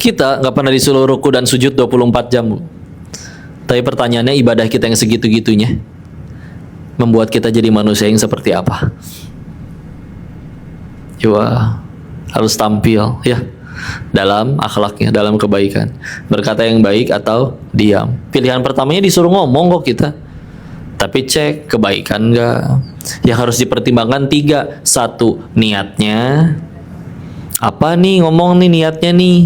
Kita nggak pernah disuruh ruku dan sujud 24 jam, Bu. Tapi pertanyaannya ibadah kita yang segitu-gitunya membuat kita jadi manusia yang seperti apa? Coba harus tampil ya dalam akhlaknya, dalam kebaikan. Berkata yang baik atau diam. Pilihan pertamanya disuruh ngomong kok kita. Tapi cek kebaikan enggak. Yang harus dipertimbangkan 3. 1, niatnya. Apa nih ngomong nih niatnya nih?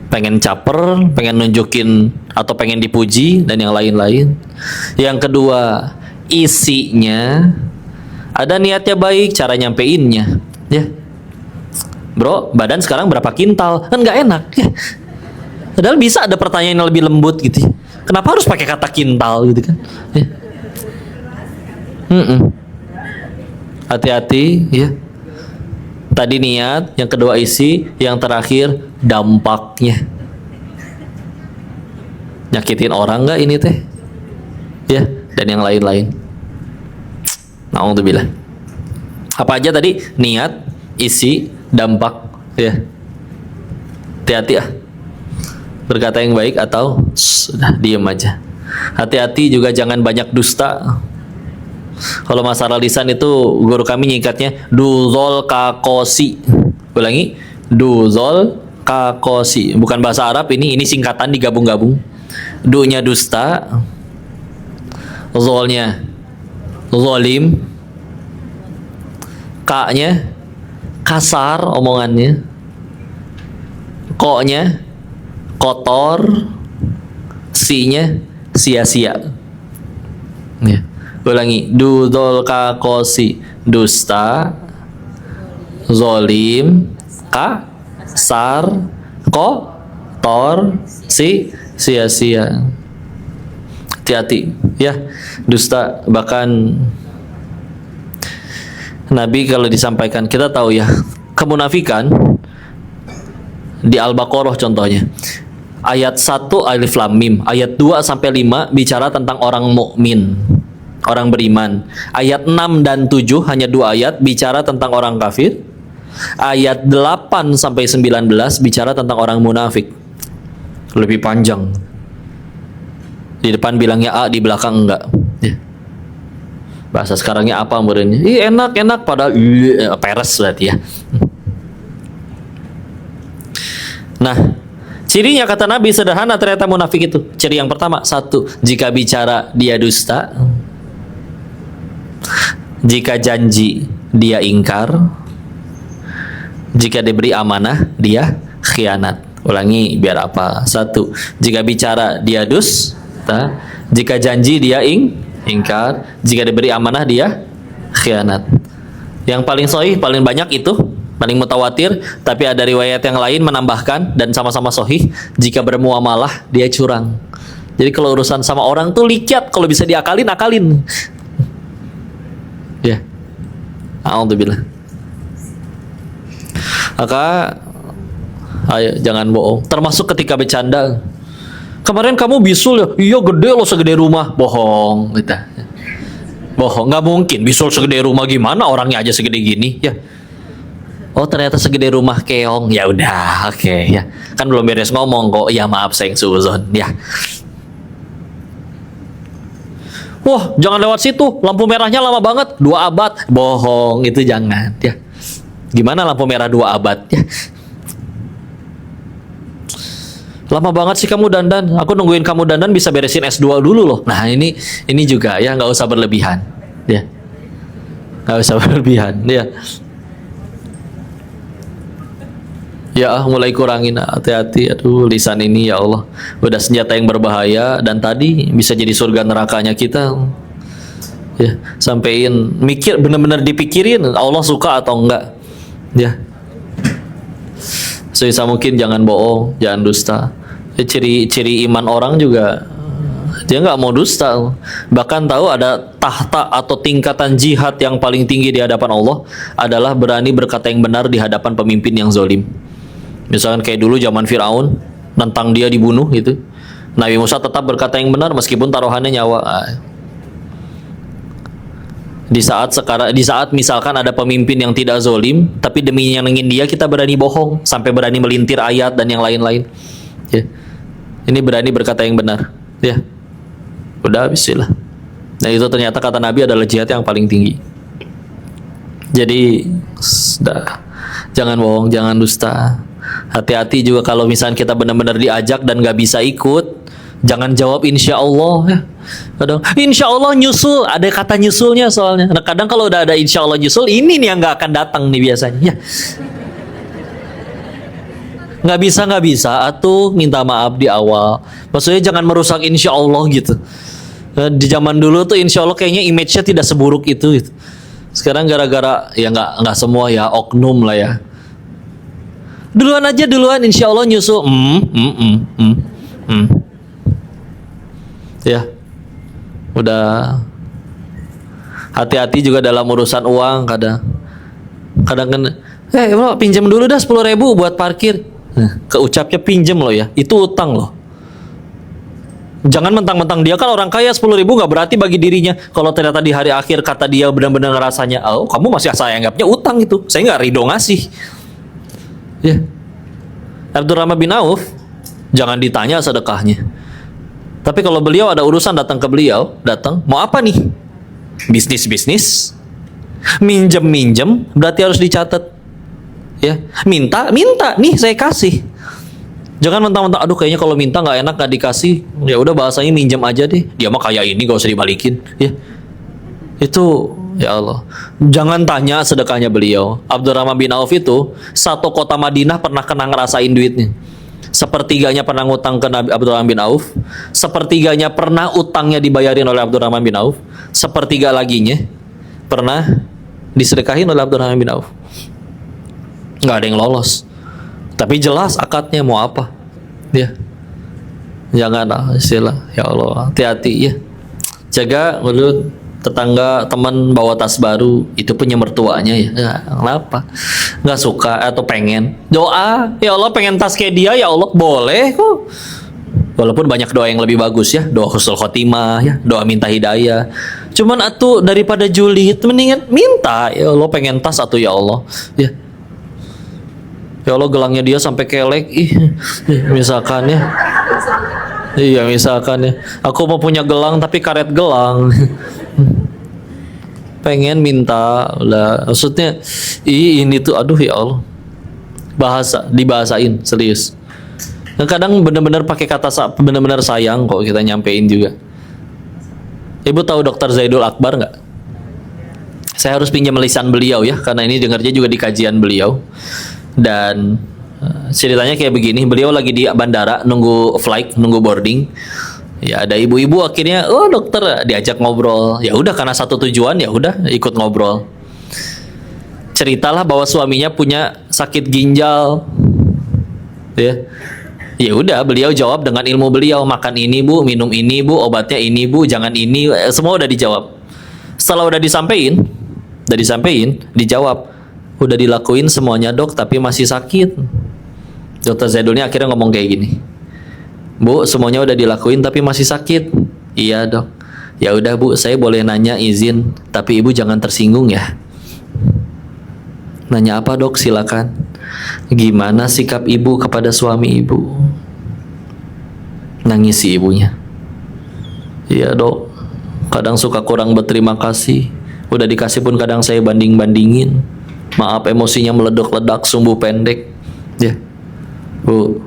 Pengen caper, pengen nunjukin atau pengen dipuji dan yang lain-lain. Yang kedua, isinya. Ada niatnya baik, cara nyampeinnya, ya. Bro, badan sekarang berapa kintal? Kan nggak enak, ya. Padahal bisa ada pertanyaan yang lebih lembut gitu. Kenapa harus pakai kata kintal gitu kan? Ya. Hati-hati, ya. Tadi niat, yang kedua isi, yang terakhir dampaknya. Nyakitin orang nggak ini teh? Ya, dan yang lain-lain. Na'udzubillah. Apa aja tadi? Niat, isi, dampak, ya. Hati-hati ah. Berkata yang baik atau sudah diam aja. Hati-hati juga jangan banyak dusta. Kalau masalah lisan itu guru kami nyingkatnya duzol kakosi. Ulangi, duzol kakosi. Bukan bahasa Arab ini singkatan digabung-gabung. Du-nya dusta, zolnya zolim, ka-nya kasar omongannya, ko-nya kotor, si-nya sia-sia. Ya. Ulangi, duzol kakosi, dusta, zolim, kasar, kotor, sia-sia. Hati-hati ya, dusta. Bahkan Nabi kalau disampaikan, kita tahu ya, kemunafikan di Al-Baqarah contohnya. Ayat 1 alif lam mim, ayat 2 sampai 5 bicara tentang orang mukmin, orang beriman. Ayat 6 dan 7 hanya 2 ayat bicara tentang orang kafir. Ayat 8 sampai 19 bicara tentang orang munafik. Lebih panjang. Di depan bilangnya A, di belakang enggak. Ya. Bahasa sekarangnya apa muridnya? Enak padahal peres berarti ya. Nah, cirinya kata Nabi sederhana ternyata munafik itu. Ciri yang pertama, 1, jika bicara dia dusta. Jika janji dia ingkar. Jika diberi amanah dia khianat. Ulangi biar apa? 1, jika bicara dia dusta. Jika janji dia ingkar. Jika diberi amanah dia khianat. Yang paling sahih, paling banyak itu, paling mutawatir, tapi ada riwayat yang lain menambahkan dan sama-sama sahih, jika bermuamalah dia curang. Jadi kalau urusan sama orang tuh likiat, kalau bisa diakalin, akalin. Ya. Alhamdulillah. Maka ayo jangan bohong. Termasuk ketika bercanda. Kemarin kamu bisul ya? Iya gede loh, segede rumah. Bohong gitu. Bohong, nggak mungkin. Bisul segede rumah gimana? Orangnya aja segede gini ya. Oh ternyata segede rumah keong. Ya udah, oke ya. Kan belum beres ngomong kok. Ya maaf sayang suzon ya. Wah jangan lewat situ. Lampu merahnya lama banget. 2 abad. Bohong, itu jangan ya. Gimana lampu merah 2 abad ya? Lama banget sih kamu dandan. Aku nungguin kamu dandan bisa beresin S2 dulu loh. Nah ini juga ya, nggak usah berlebihan ya. Nggak usah berlebihan ya. Ya mulai kurangin, hati-hati. Aduh lisan ini ya Allah, udah senjata yang berbahaya. Dan tadi bisa jadi surga nerakanya kita ya. Sampein mikir, bener-bener dipikirin Allah suka atau enggak ya. Sebisa mungkin jangan bohong, jangan dusta. Ciri iman orang juga dia nggak mau dusta. Bahkan tahu ada tahta atau tingkatan jihad yang paling tinggi di hadapan Allah adalah berani berkata yang benar di hadapan pemimpin yang zalim. Misalkan kayak dulu zaman Firaun, nentang dia dibunuh gitu. Nabi Musa tetap berkata yang benar meskipun taruhannya nyawa. Di saat misalkan ada pemimpin yang tidak zalim, tapi demi nyenengin dia kita berani bohong sampai berani melintir ayat dan yang lain-lain. Ya. Ini berani berkata yang benar. Ya. Udah bismillah. Nah itu ternyata kata Nabi adalah jihad yang paling tinggi. Jadi jangan bohong, jangan dusta. Hati-hati juga kalau misalnya kita benar-benar diajak dan gak bisa ikut, jangan jawab insya Allah ya. Kadang insya Allah nyusul, ada kata nyusulnya soalnya. Nah, kadang kalau udah ada insya Allah nyusul, ini nih yang gak akan datang nih biasanya. Ya. Nggak bisa atuh minta maaf di awal. Maksudnya jangan merusak insya Allah gitu. Di zaman dulu tuh insya Allah kayaknya image-nya tidak seburuk itu gitu. Sekarang gara-gara ya nggak semua ya, oknum lah ya. Duluan insya Allah nyusul. Ya, udah. Hati-hati juga dalam urusan uang kadang kan. Pinjam dulu dah 10.000 buat parkir. Keucapnya pinjam loh ya, itu utang loh. Jangan mentang-mentang dia kan orang kaya 10.000 nggak berarti bagi dirinya. Kalau ternyata di hari akhir kata dia benar-benar ngerasanya, oh kamu masih saya anggapnya utang itu, saya nggak ridho ngasih. Ya, Abdurrahman bin Auf jangan ditanya sedekahnya. Tapi kalau beliau ada urusan datang ke beliau, mau apa nih? Bisnis, minjem berarti harus dicatat. Ya, minta nih saya kasih. Jangan mentang-mentang aduh kayaknya kalau minta nggak enak nggak dikasih. Ya udah bahasanya minjem aja deh. Dia mah kayak ini gak usah dibalikin. Ya. Itu ya Allah. Jangan tanya sedekahnya beliau. Abdurrahman bin Auf itu satu kota Madinah pernah kena ngerasain duitnya. Sepertiganya pernah ngutang ke Nabi Abdurrahman bin Auf. Sepertiganya pernah utangnya dibayarin oleh Abdurrahman bin Auf. Sepertiga laginya pernah disedekahin oleh Abdurrahman bin Auf. Nggak ada yang lolos. Tapi jelas akadnya mau apa. Ya. Jangan istilah. Ya Allah, hati-hati ya. Jaga mulut tetangga, teman bawa tas baru, itu punya mertuanya ya. Kenapa? Nggak suka atau pengen. Doa, ya Allah pengen tas kayak dia, ya Allah, boleh kok. Walaupun banyak doa yang lebih bagus ya, doa husnul khotimah ya, doa minta hidayah. Cuman atuh daripada julid mendingan minta, ya Allah pengen tas atuh ya Allah. Ya. Ya Allah gelangnya dia sampai kelek, misalkan ya. Iya misalkan ya, aku mau punya gelang tapi karet gelang. Pengen minta lah, maksudnya ini tuh aduh ya Allah. Dibahasain serius. Nah, kadang benar-benar pakai kata benar-benar sayang kok kita nyampein juga. Ibu tahu Dr. Zaidul Akbar nggak? Saya harus pinjam lisan beliau ya, karena ini dengarnya juga di kajian beliau. Dan ceritanya kayak begini, beliau lagi di bandara nunggu flight, nunggu boarding. Ya ada ibu-ibu akhirnya, oh dokter diajak ngobrol. Ya udah karena satu tujuan ya udah ikut ngobrol. Ceritalah bahwa suaminya punya sakit ginjal. Ya udah beliau jawab dengan ilmu beliau, makan ini bu, minum ini bu, obatnya ini bu, jangan ini, semua udah dijawab. Setelah udah disampaikan, dijawab. Udah dilakuin semuanya dok, tapi masih sakit. Dokter Zaidulnya akhirnya ngomong kayak gini, Bu, semuanya udah dilakuin tapi masih sakit. Iya dok. Ya udah bu, saya boleh nanya izin, tapi ibu jangan tersinggung ya. Nanya apa dok? Silakan. Gimana sikap ibu kepada suami ibu? Nangis si ibunya. Iya dok, kadang suka kurang berterima kasih. Udah dikasih pun kadang saya banding-bandingin. Maaf emosinya meledak-ledak, sumbu pendek. Ya, bu,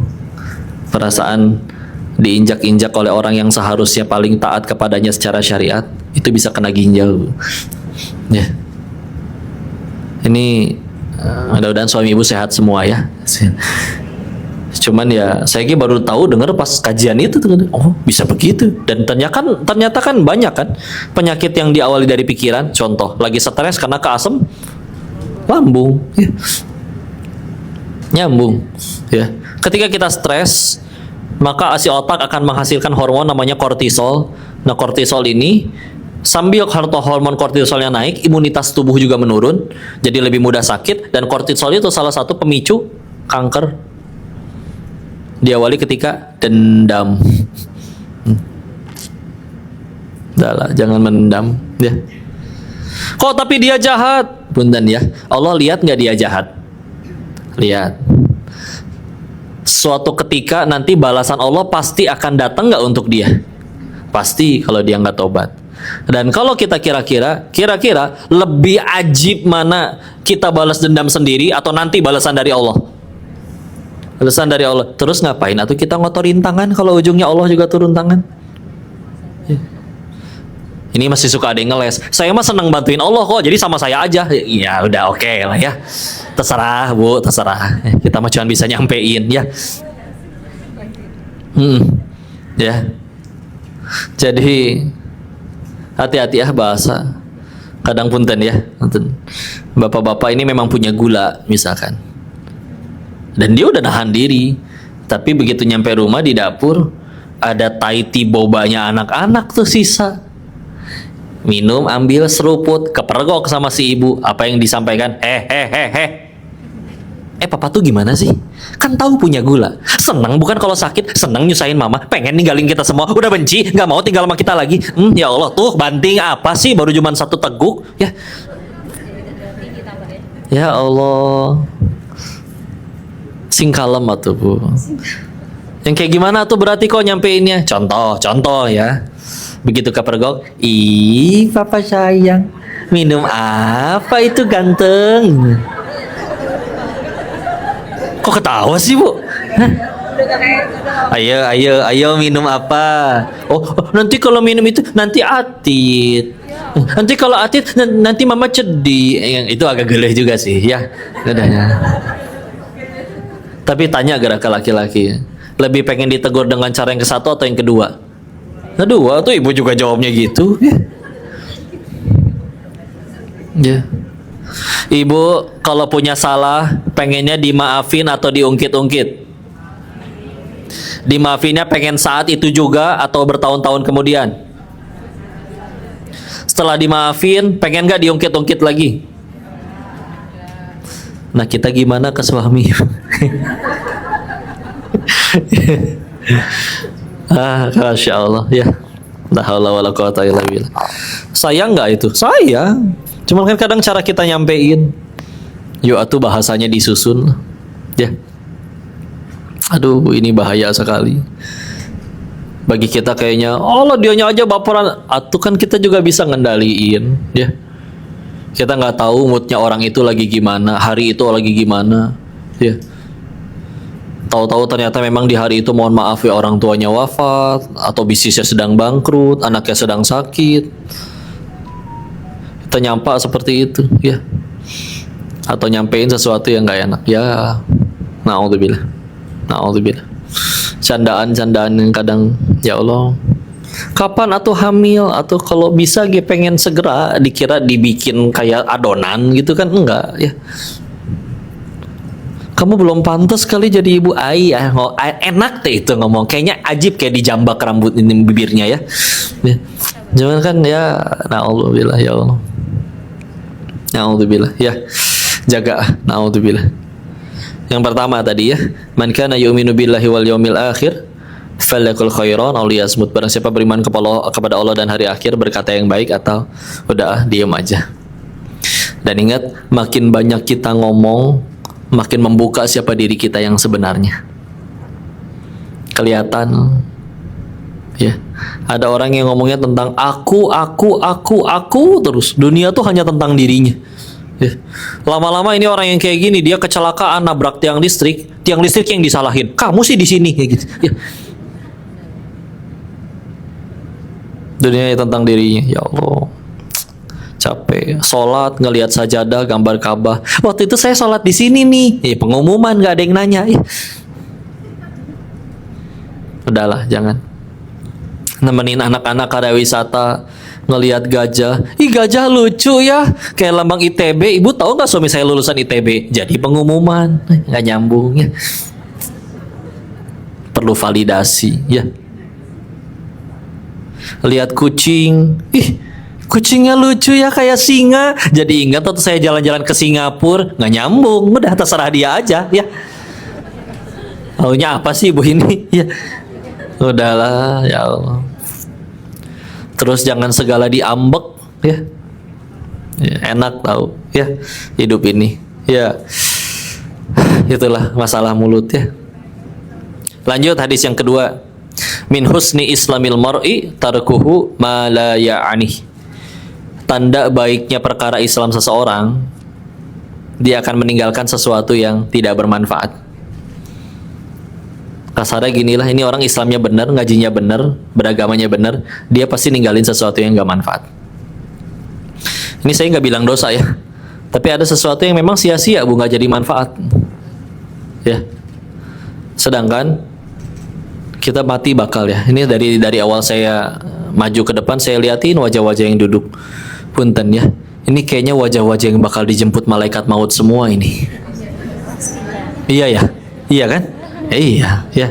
perasaan diinjak-injak oleh orang yang seharusnya paling taat kepadanya secara syariat, itu bisa kena ginjal bu. Ya, ini mudah-mudahan suami ibu sehat semua ya. Cuman ya saya baru tahu dengar pas kajian itu tuh, oh bisa begitu. Dan ternyata kan banyak kan penyakit yang diawali dari pikiran. Contoh lagi stres karena keasem lambung ya. Nyambung ya. Ketika kita stres maka si otak akan menghasilkan hormon namanya kortisol. Nah kortisol ini sambil hormon kortisolnya naik, imunitas tubuh juga menurun, jadi lebih mudah sakit. Dan kortisol itu salah satu pemicu kanker. Diawali ketika dendam. Udahlah, jangan mendendam ya. Kok tapi dia jahat? Punten ya, Allah lihat nggak dia jahat? Lihat. suatu ketika nanti balasan Allah pasti akan datang nggak untuk dia? Pasti kalau dia nggak tobat. Dan kalau kita kira-kira lebih ajib mana, kita balas dendam sendiri atau nanti balasan dari Allah? Balasan dari Allah. Terus ngapain? Atau kita ngotorin tangan kalau ujungnya Allah juga turun tangan? Ya. Ini masih suka ada yang ngeles. Saya mah senang bantuin Allah kok, jadi sama saya aja. Ya udah oke lah ya. Terserah Bu, terserah. Kita mah cuma bisa nyampein ya. Ya. Jadi hati-hati ya bahasa. Kadang punten ya. Bapak-bapak ini memang punya gula misalkan. Dan dia udah nahan diri. Tapi begitu nyampe rumah di dapur, ada taiti bobanya anak-anak tuh sisa. Minum, ambil, seruput, kepergok sama si ibu. Apa yang disampaikan? Papa tuh gimana sih? Kan tahu punya gula. Senang bukan kalau sakit, senang nyusahin mama, pengen ninggalin kita semua. Udah benci, nggak mau tinggal sama kita lagi. Ya Allah tuh, banting apa sih? Baru cuma satu teguk, ya. Ya Allah. Sing kalem atuh Bu. Yang kayak gimana tuh berarti kok nyampeinnya? Contoh ya. Begitu kepergok, ih papa sayang, minum apa itu ganteng? Kok ketawa sih Bu? Hah? Ayo minum apa? Oh, nanti kalau minum itu nanti atit. Nanti kalau atit nanti mama cedi. Itu agak geleh juga sih ya. Dadanya. Tapi tanya gerak ke laki-laki, lebih pengen ditegur dengan cara yang ke satu atau yang kedua? Kedua tuh ibu juga jawabnya gitu. Ya. Ibu kalau punya salah pengennya dimaafin atau diungkit-ungkit? Dimaafinnya pengen saat itu juga atau bertahun-tahun kemudian? Setelah dimaafin pengen gak diungkit-ungkit lagi? Nah kita gimana ke suami? Masya Allah ya. La haula wala quwata illa billah. Sayang nggak itu? Sayang. Cuman kan kadang cara kita nyampein, yuk atuh bahasanya disusun, ya. Aduh, ini bahaya sekali. Bagi kita kayaknya, Allah dianya aja baperan. Atuh kan kita juga bisa ngendaliin, ya. Kita nggak tahu moodnya orang itu lagi gimana, hari itu lagi gimana, ya. Tahu-tahu ternyata memang di hari itu mohon maaf ya orang tuanya wafat, atau bisnisnya sedang bangkrut, anaknya sedang sakit. Kita nyampa seperti itu, ya. Atau nyampein sesuatu yang nggak enak, ya. Na'udzubillah. Candaan-candaan yang kadang, ya Allah, kapan atau hamil atau kalau bisa gue pengen segera, dikira dibikin kayak adonan gitu kan, enggak ya. Kamu belum pantas kali jadi ibu. Ya. Enak deh itu ngomong. Kayaknya ajib kayak dijambak rambut ini bibirnya ya. Cuman kan ya, na'udzubillah ya Allah. Na'udzubillah ya. Jaga, na'udzubillah. Yang pertama tadi ya, man kana yu'minu billahi wal yawmil akhir falyakul khairan aw liyasmut. Barang siapa beriman kepada Allah dan hari akhir, berkata yang baik atau udah diam aja. Dan ingat, makin banyak kita ngomong, makin membuka siapa diri kita yang sebenarnya. Kelihatan ya. Ada orang yang ngomongnya tentang aku terus. Dunia tuh hanya tentang dirinya. Ya. Lama-lama ini orang yang kayak gini, dia kecelakaan nabrak tiang listrik yang disalahin. Kamu sih di sini kayak gitu. Ya. Dunia tentang dirinya. Ya Allah. Capek. Sholat ngelihat sajadah gambar Ka'bah. Waktu itu saya sholat di sini nih. Pengumuman nggak ada yang nanya. Udahlah, jangan. Nemenin anak-anak area wisata, ngelihat gajah. Gajah lucu ya, kayak lambang ITB. Ibu tahu nggak suami saya lulusan ITB? Jadi pengumuman, nggak nyambung ya. Perlu validasi ya. Lihat kucing, kucingnya lucu ya kayak singa. Jadi ingat waktu saya jalan-jalan ke Singapura, nggak nyambung. Udah terserah dia aja ya. Maunya apa sih ibu ini? Ya. Udahlah ya Allah. Terus jangan segala diambek ya. Enak tahu ya hidup ini. Ya. Itulah masalah mulut ya. Lanjut hadis yang kedua. Min husni islamil mar'i tarkuhu ma la ya'ani. Tanda baiknya perkara Islam seseorang, dia akan meninggalkan sesuatu yang tidak bermanfaat. Kasarnya ginilah, ini orang Islamnya benar, ngajinya benar, beragamanya benar, dia pasti ninggalin sesuatu yang gak manfaat. Ini saya nggak bilang dosa ya, tapi ada sesuatu yang memang sia-sia, bu, nggak jadi manfaat. Ya. Sedangkan kita mati bakal ya. Ini dari awal saya maju ke depan, saya liatin wajah-wajah yang duduk. Punten ya. Ini kayaknya wajah-wajah yang bakal dijemput malaikat maut semua ini. Iya ya, iya kan? Iya ya.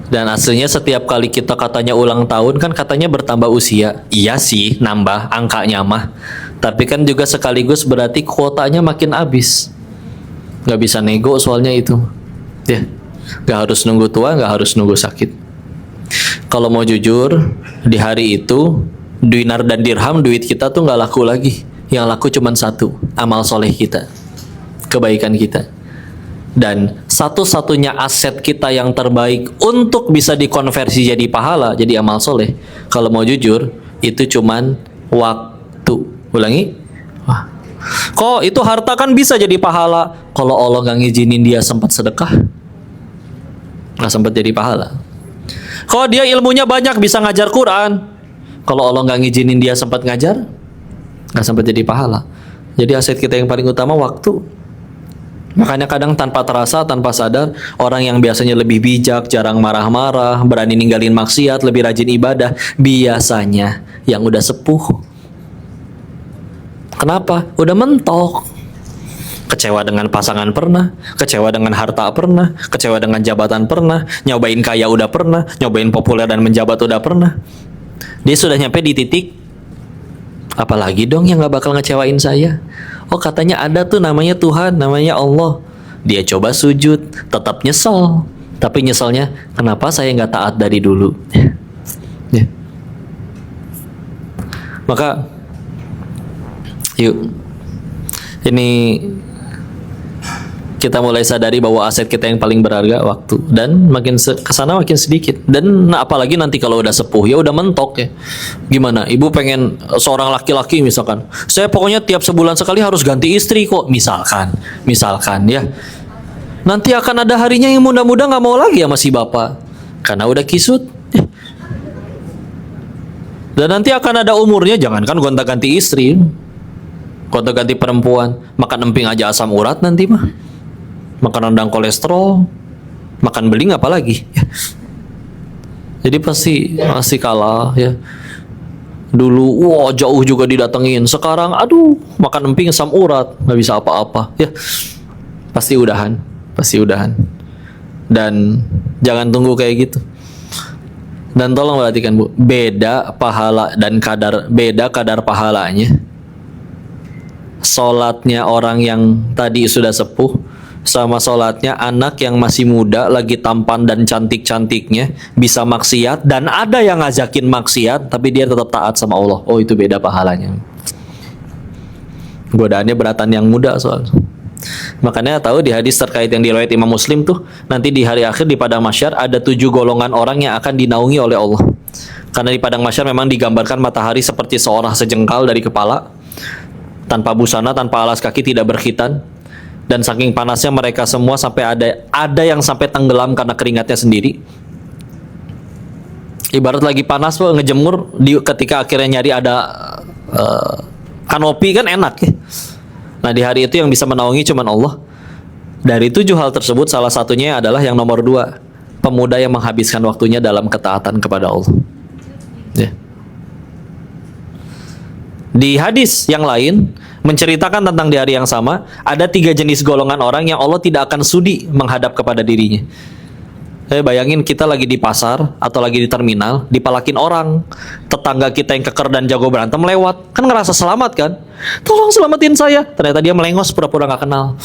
Dan aslinya setiap kali kita katanya ulang tahun kan katanya bertambah usia. Iya sih, nambah angkanya mah. Tapi kan juga sekaligus berarti kuotanya makin habis. Gak bisa nego soalnya itu. Ya. Gak harus nunggu tua, gak harus nunggu sakit. Kalau mau jujur, di hari itu dinar dan dirham, duit kita tuh gak laku lagi. Yang laku cuma satu, amal soleh kita, kebaikan kita. Dan satu-satunya aset kita yang terbaik untuk bisa dikonversi jadi pahala, jadi amal soleh, kalau mau jujur, itu cuman waktu. Ulangi. Wah. Kok itu harta kan bisa jadi pahala? Kalau Allah gak ngizinin dia sempat sedekah, nggak sempat jadi pahala. Kalau dia ilmunya banyak bisa ngajar Quran, kalau Allah nggak ngizinin dia sempat ngajar, nggak sempat jadi pahala. Jadi aset kita yang paling utama waktu. Makanya kadang tanpa terasa, tanpa sadar, orang yang biasanya lebih bijak, jarang marah-marah, berani ninggalin maksiat, lebih rajin ibadah, biasanya yang udah sepuh. Kenapa? Udah mentok. Kecewa dengan pasangan pernah, kecewa dengan harta pernah, kecewa dengan jabatan pernah, nyobain kaya udah pernah, nyobain populer dan menjabat udah pernah. Dia sudah nyampe di titik, apalagi dong yang gak bakal ngecewain saya. Oh katanya ada tuh namanya Tuhan, namanya Allah. Dia coba sujud, tetap nyesel. Tapi nyeselnya, kenapa saya gak taat dari dulu? Ya. Maka, yuk, ini kita mulai sadari bahwa aset kita yang paling berharga waktu, dan makin kesana makin sedikit. Dan apalagi nanti kalau udah sepuh, ya udah mentok ya. Gimana? Ibu pengen seorang laki-laki misalkan, saya pokoknya tiap sebulan sekali harus ganti istri kok, misalkan ya. Nanti akan ada harinya yang muda-muda nggak mau lagi sama si bapak karena udah kisut. Dan nanti akan ada umurnya, jangankan gonta-ganti istri, gonta-ganti perempuan, makan emping aja asam urat nanti mah. Makan rendang kolesterol, makan beling apalagi. Jadi pasti kalah ya. Dulu wah jauh juga didatengin, sekarang aduh makan emping asam urat, nggak bisa apa-apa ya. Pasti udahan. Dan jangan tunggu kayak gitu. Dan tolong perhatikan Bu, beda pahala dan beda kadar pahalanya. Sholatnya orang yang tadi sudah sepuh sama sholatnya anak yang masih muda, lagi tampan dan cantik-cantiknya, bisa maksiat, dan ada yang ngajakin maksiat tapi dia tetap taat sama Allah. Oh itu beda pahalanya. Godaannya beratan yang muda soalnya. Makanya tahu di hadis terkait yang diriwayat Imam Muslim tuh, nanti di hari akhir di padang mahsyar ada 7 golongan orang yang akan dinaungi oleh Allah. Karena di padang mahsyar memang digambarkan matahari seperti seorang sejengkal dari kepala, tanpa busana, tanpa alas kaki, tidak berkhitan. Dan saking panasnya mereka semua sampai ada yang sampai tenggelam karena keringatnya sendiri. Ibarat lagi panas tuh ngejemur, ketika akhirnya nyari ada kanopi kan enak ya. Nah di hari itu yang bisa menaungi cuman Allah. Dari 7 hal tersebut salah satunya adalah yang nomor 2, pemuda yang menghabiskan waktunya dalam ketaatan kepada Allah ya. Di hadis yang lain menceritakan tentang di hari yang sama, ada 3 jenis golongan orang yang Allah tidak akan sudi menghadap kepada dirinya. Bayangin kita lagi di pasar atau lagi di terminal, dipalakin orang, tetangga kita yang keker dan jago berantem lewat, kan ngerasa selamat kan? Tolong selamatin saya. Ternyata dia melengos pura-pura gak kenal.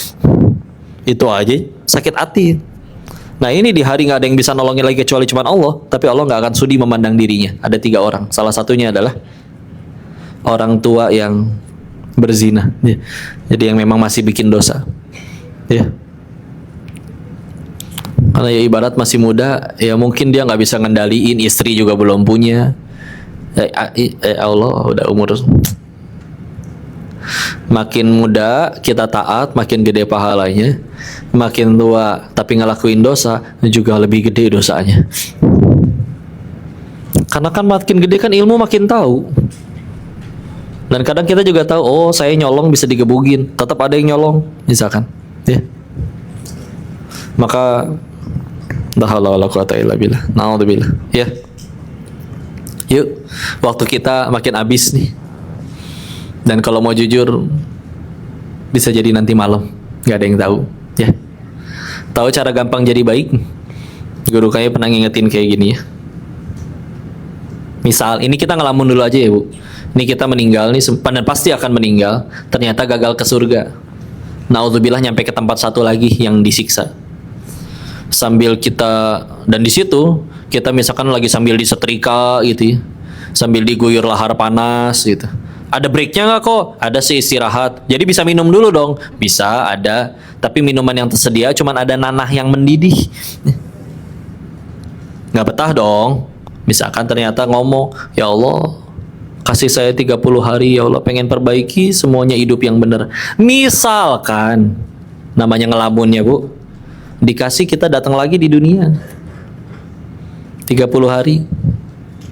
Itu aja sakit hati. Nah ini di hari gak ada yang bisa nolongin lagi kecuali cuma Allah, tapi Allah gak akan sudi memandang dirinya. Ada 3 orang. Salah satunya adalah orang tua yang berzina ya. Jadi yang memang masih bikin dosa ya. Karena ya ibarat masih muda, ya mungkin dia nggak bisa ngendaliin, istri juga belum punya. Allah udah umur. Makin muda kita taat, makin gede pahalanya. Makin tua tapi ngelakuin dosa, juga lebih gede dosanya. Karena kan makin gede kan ilmu makin tahu. Dan kadang kita juga tahu, oh saya nyolong bisa digebugin, tetap ada yang nyolong, misalkan, ya. Maka la haula wala quwata illa billah. Naudzubillah. Ya. Yuk, waktu kita makin habis nih. Dan kalau mau jujur, bisa jadi nanti malam, nggak ada yang tahu, ya. Tahu cara gampang jadi baik? Guru kayak pernah ngingetin kayak gini ya. Misal, ini kita ngelamun dulu aja ya Bu. Ini kita meninggal nih, dan pasti akan meninggal. Ternyata gagal ke surga. Naudzubillah, nyampe ke tempat satu lagi yang disiksa. Sambil kita, dan di situ kita misalkan lagi sambil disetrika gitu ya, sambil diguyur lahar panas gitu. Ada breaknya nggak kok? Ada sih istirahat. Jadi bisa minum dulu dong. Bisa, ada. Tapi minuman yang tersedia cuman ada nanah yang mendidih. Nggak betah dong. Misalkan ternyata ngomong, ya Allah, kasih saya 30 hari, ya Allah, pengen perbaiki semuanya hidup yang benar. Misalkan, namanya ngelamun ya Bu. Dikasih kita datang lagi di dunia 30 hari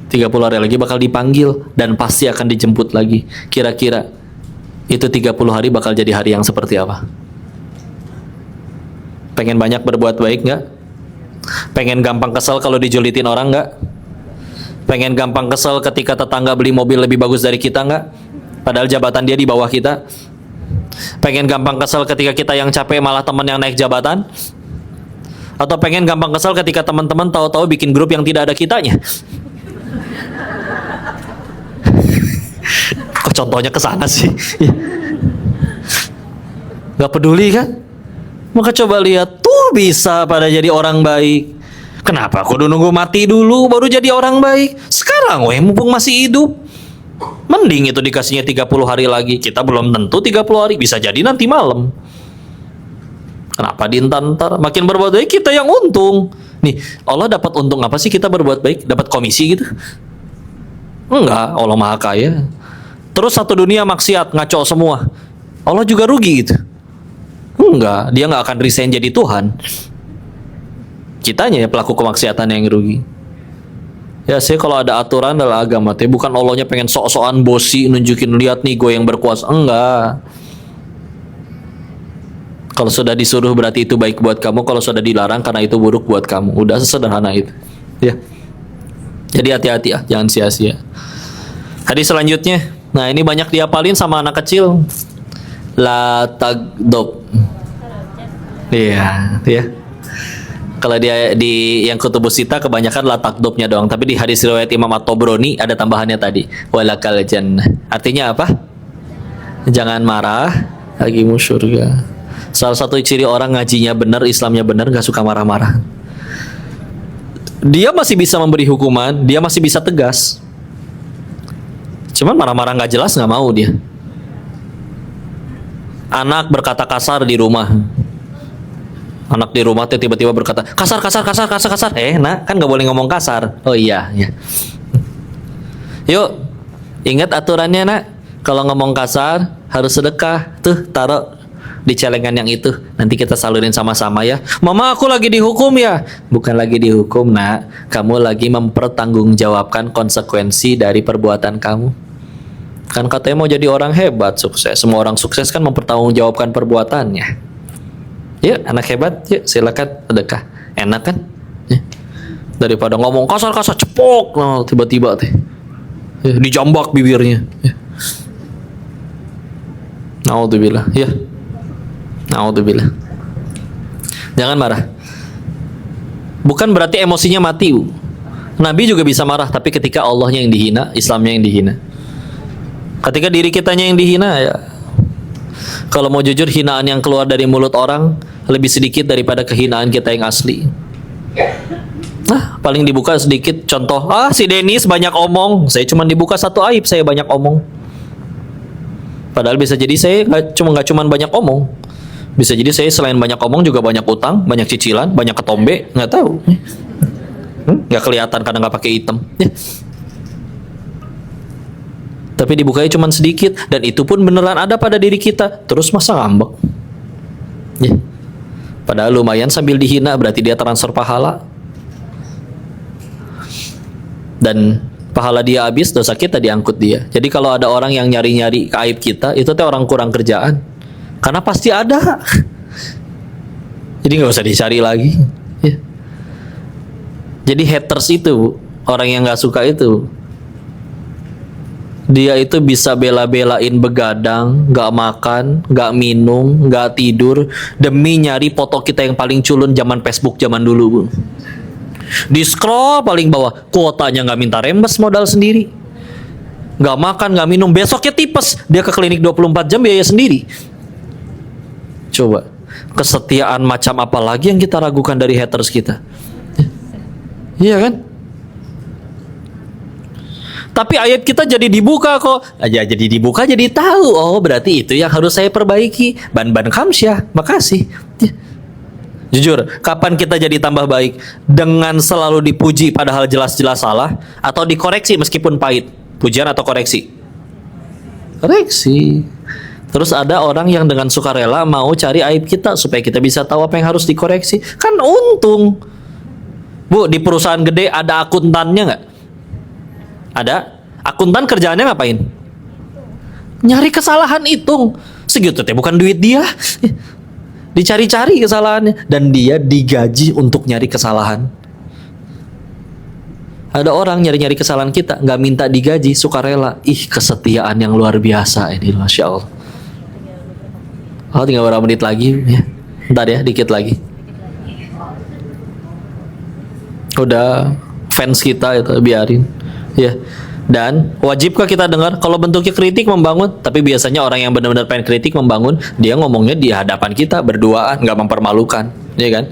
30 hari lagi bakal dipanggil dan pasti akan dijemput lagi. Kira-kira itu 30 hari bakal jadi hari yang seperti apa? Pengen banyak berbuat baik nggak? Pengen gampang kesel kalau dijulitin orang nggak? Pengen gampang kesel ketika tetangga beli mobil lebih bagus dari kita nggak? Padahal jabatan dia di bawah kita. Pengen gampang kesel ketika kita yang capek malah teman yang naik jabatan? Atau pengen gampang kesal ketika teman-teman tahu-tahu bikin grup yang tidak ada kitanya? Kok contohnya ke sana sih? Gak peduli kan? Maka coba lihat, tuh bisa pada jadi orang baik. Kenapa kudu nunggu mati dulu baru jadi orang baik? Sekarang weh, mumpung masih hidup. Mending itu dikasihnya 30 hari lagi. Kita belum tentu 30 hari, bisa jadi nanti malam. Kenapa diantar? Makin berbuat baik kita yang untung. Nih, Allah dapat untung apa sih kita berbuat baik? Dapat komisi gitu? Enggak, Allah Maha Kaya. Terus satu dunia maksiat, ngaco semua. Allah juga rugi gitu. Enggak, dia nggak akan resign jadi Tuhan. Kitanya ya pelaku kemaksiatan yang rugi. Ya sih, kalau ada aturan dalam agama, bukan Allahnya pengen sok-sokan bosi nunjukin, lihat nih gue yang berkuasa. Enggak. Kalau sudah disuruh berarti itu baik buat kamu. Kalau sudah dilarang karena itu buruk buat kamu. Udah sesederhana itu. Ya. Jadi hati-hati ya, jangan sia-sia. Hadis selanjutnya. Nah, ini banyak diapalin sama anak kecil. La tagdob. Iya, ya. Kalau dia di yang kutubus sita kebanyakan la tagdobnya doang. Tapi di hadis riwayat Imam At-Tabrani ada tambahannya tadi. Walakal jannah. Artinya apa? Jangan marah, bagimu surga. Salah satu ciri orang ngajinya benar, Islamnya benar, gak suka marah-marah. Dia masih bisa memberi hukuman, dia masih bisa tegas. Cuman marah-marah gak jelas gak mau dia. Anak berkata kasar di rumah. Anak di rumah tiba-tiba berkata kasar. Nak kan gak boleh ngomong kasar. Oh iya, ya. Yuk, ingat aturannya nak. Kalau ngomong kasar harus sedekah. Tuh, taruh di celengan yang itu, nanti kita salurin sama-sama ya. Mama, aku lagi dihukum ya. Bukan lagi dihukum nak, kamu lagi mempertanggungjawabkan konsekuensi dari perbuatan kamu. Kan katanya mau jadi orang hebat, sukses. Semua orang sukses kan mempertanggungjawabkan perbuatannya. Yuk anak hebat, yuk silakan sedekah. Enak kan ya. Daripada ngomong kasar cepok, nah, tiba-tiba teh ya, dijambak bibirnya ya. Naudzubillah ya. Naudzubillah. Jangan marah. Bukan berarti emosinya mati. Nabi juga bisa marah, tapi ketika Allahnya yang dihina, Islamnya yang dihina. Ketika diri kitanya yang dihina, ya. Kalau mau jujur, hinaan yang keluar dari mulut orang lebih sedikit daripada kehinaan kita yang asli. Nah, paling dibuka sedikit. Contoh, si Denis banyak omong. Saya cuma dibuka satu aib, saya banyak omong. Padahal bisa jadi saya nggak cuma banyak omong. Bisa jadi saya selain banyak omong juga banyak utang, banyak cicilan, banyak ketombe, nggak tahu. Nggak kelihatan karena nggak pakai item. Ya. Tapi dibukanya cuma sedikit, dan itu pun beneran ada pada diri kita. Terus masa ngambek? Ya. Padahal lumayan sambil dihina, berarti dia transfer pahala. Dan pahala dia habis, dosa kita diangkut dia. Jadi kalau ada orang yang nyari-nyari aib kita, itu teh orang kurang kerjaan. Karena pasti ada. Jadi nggak usah dicari lagi. Ya. Jadi haters itu, orang yang nggak suka itu, dia itu bisa bela-belain begadang, nggak makan, nggak minum, nggak tidur, demi nyari foto kita yang paling culun zaman Facebook zaman dulu. Di scroll paling bawah, kuotanya nggak minta rembes modal sendiri, nggak makan, nggak minum, besoknya tipes, dia ke klinik 24 jam biaya sendiri. Coba, kesetiaan macam apa lagi yang kita ragukan dari haters kita? Iya kan? Tapi ayat kita jadi dibuka kok. Aja jadi dibuka, jadi tahu. Oh, berarti itu yang harus saya perbaiki. Ban-ban kamsyah, makasih. Jujur, kapan kita jadi tambah baik? Dengan selalu dipuji padahal jelas-jelas salah, atau dikoreksi meskipun pahit? Pujian atau koreksi? Koreksi. Terus ada orang yang dengan sukarela mau cari aib kita supaya kita bisa tahu apa yang harus dikoreksi. Kan untung. Bu, di perusahaan gede ada akuntannya nggak? Ada. Akuntan kerjaannya ngapain? Nyari kesalahan, hitung. Segitu teh bukan duit dia. Dicari-cari kesalahannya, dan dia digaji untuk nyari kesalahan. Ada orang nyari-nyari kesalahan kita, nggak minta digaji, sukarela. Ih, kesetiaan yang luar biasa ini, Masya Allah. Oh, tinggal beberapa menit lagi ya. Bentar ya, dikit lagi. Udah fans kita itu biarin. Ya. Dan wajibkah kita dengar? Kalau bentuknya kritik membangun, tapi biasanya orang yang benar-benar pengen kritik membangun, dia ngomongnya di hadapan kita berduaan, nggak mempermalukan, ya kan?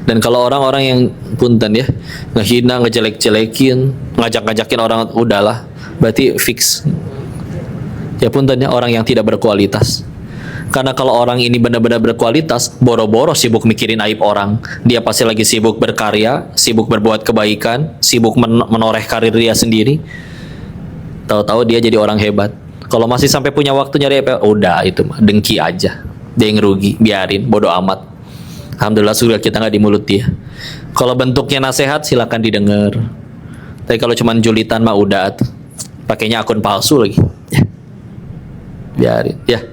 Dan kalau orang-orang yang punten ya, ngehina, ngejelek-jelekin, ngajak-ngajakin orang, udahlah, berarti fix. Ya punten ya, orang yang tidak berkualitas. Karena kalau orang ini benar-benar berkualitas, boro-boro sibuk mikirin aib orang. Dia pasti lagi sibuk berkarya, sibuk berbuat kebaikan, sibuk menoreh karir dia sendiri. Tahu-tahu dia jadi orang hebat. Kalau masih sampai punya waktu nyari apa, udah itu mah dengki aja. Dia yang rugi, biarin, bodo amat. Alhamdulillah surga kita nggak di mulut dia. Kalau bentuknya nasihat silakan didengar. Tapi kalau cuman julitan mah udah, pakainya akun palsu lagi. Biarin, ya.